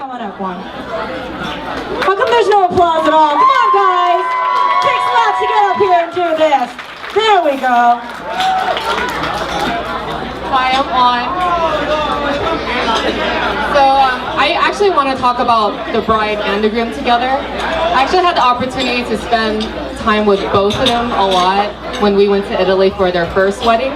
coming up one. How come there's no applause at all? Come on, guys. Takes a lot to get up here and do this. There we go. Hi, I'm on. So I actually want to talk about the bride and the groom together. I actually had the opportunity to spend time with both of them a lot when we went to Italy for their first wedding.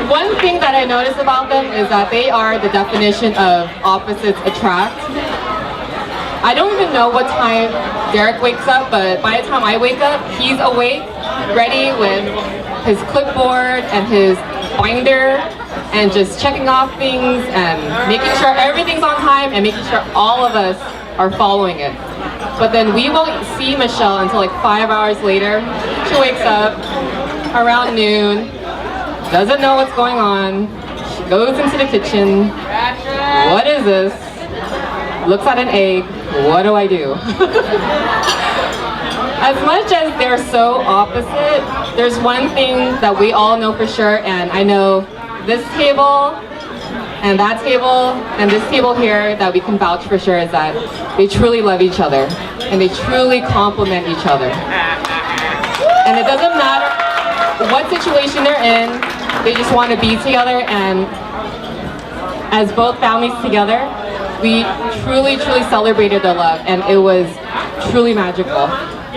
One thing that I noticed about them is that they are the definition of opposites attract. I don't even know what time Derek wakes up, but by the time I wake up, he's awake, ready with his clipboard and his binder, and just checking off things and making sure everything's on time and making sure all of us are following it. But then we won't see Michelle until like 5 hours later. She wakes up around noon, doesn't know what's going on. She goes into the kitchen. What is this? Looks at an egg. What do I do? As much as they're so opposite, there's one thing that we all know for sure, and I know this table and that table and this table here that we can vouch for sure is that they truly love each other and they truly complement each other. And it doesn't matter what situation they're in, they just want to be together, and as both families together, we truly celebrated their love, and it was truly magical.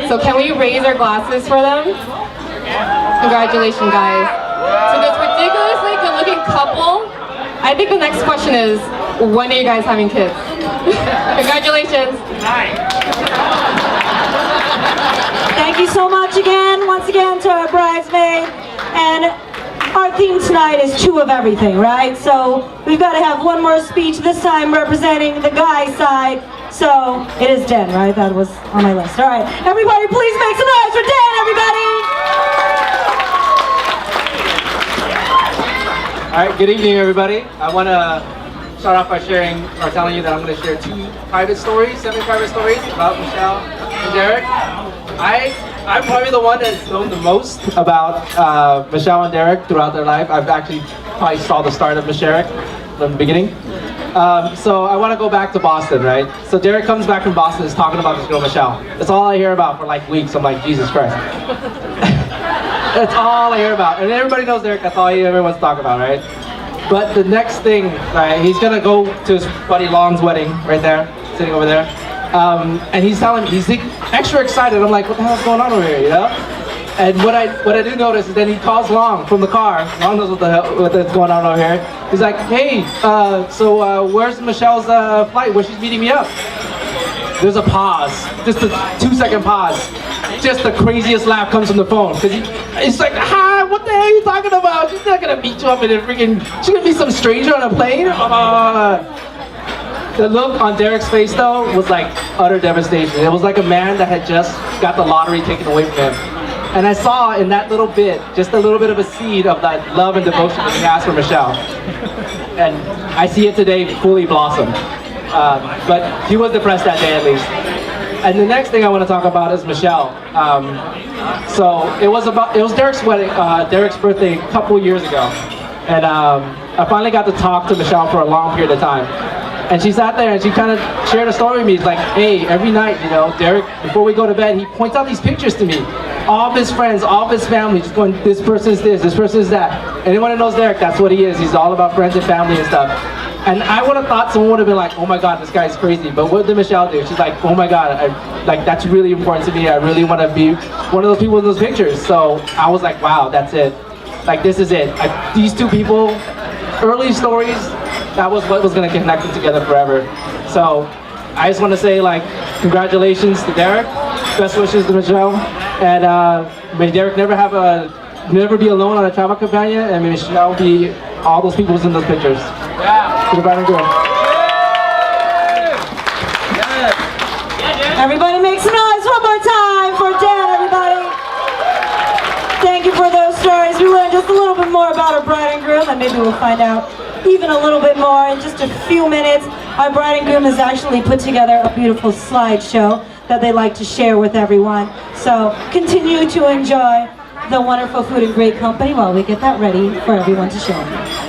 So can we raise our glasses for them? Congratulations, guys. To this ridiculously good-looking couple, I think the next question is, when are you guys having kids? Congratulations. Thank you so much again, once again, to our bridesmaid. And our theme tonight is two of everything, right? So we've got to have one more speech, this time representing the guy side. So it is Dan, right? That was on my list. All right, everybody, please make some noise for Dan, everybody! All right, good evening, everybody. I want to start off by sharing or telling you that I'm going to share two private stories, semi-private stories about Michelle and Derek. I'm probably the one that's known the most about Michelle and Derek throughout their life. I've actually probably saw the start of Michelle from the beginning. So I want to go back to Boston, right? So Derek comes back from Boston, is talking about this girl Michelle. That's all I hear about for like weeks. I'm like, Jesus Christ. That's all I hear about. And everybody knows Derek, that's all he ever wants to talk about, right? But the next thing, right, he's gonna go to his buddy Long's wedding, right there, sitting over there. And he's telling me, he's extra excited. I'm like, what the hell's going on over here, you know? And what I do notice is then he calls Long from the car. Long knows what's going on over here. He's like, hey, so where's Michelle's flight? Where she's meeting me up? There's a pause, just a 2-second pause. Just the craziest laugh comes from the phone. Cause he's like, what the hell are you talking about? She's not gonna meet you up in a freaking, she's gonna be some stranger on a plane? The look on Derek's face though was like utter devastation. It was like a man that had just got the lottery taken away from him. And I saw in that little bit, just a little bit of a seed of that love and devotion that he has for Michelle. And I see it today fully blossom. But he was depressed that day at least. And the next thing I want to talk about is Michelle. So it was Derek's wedding, Derek's birthday a couple years ago. And I finally got to talk to Michelle for a long period of time. And she sat there and she kind of shared a story with me. It's like, hey, every night, you know, Derek, before we go to bed, he points out these pictures to me. All of his friends, all of his family, just going, this person is this person is that. Anyone who knows Derek, that's what he is. He's all about friends and family and stuff. And I would have thought someone would have been like, oh my God, this guy's crazy. But what did Michelle do? She's like, oh my God, like that's really important to me. I really want to be one of those people in those pictures. So I was like, wow, that's it. Like, this is it. These two people, early stories, that was what was going to connect them together forever. So I just want to say, like, congratulations to Derek. Best wishes to Michelle. And may Derek never be alone on a travel companion, and may Michelle be all those people in those pictures. Yeah. To the bride and groom. Everybody make some noise one more time for Dan, everybody. Thank you for those stories. We learned just a little bit more about our bride and groom, and maybe we'll find out even a little bit more in just a few minutes. Our bride and groom has actually put together a beautiful slideshow that they like to share with everyone. So continue to enjoy the wonderful food and great company while we get that ready for everyone to share.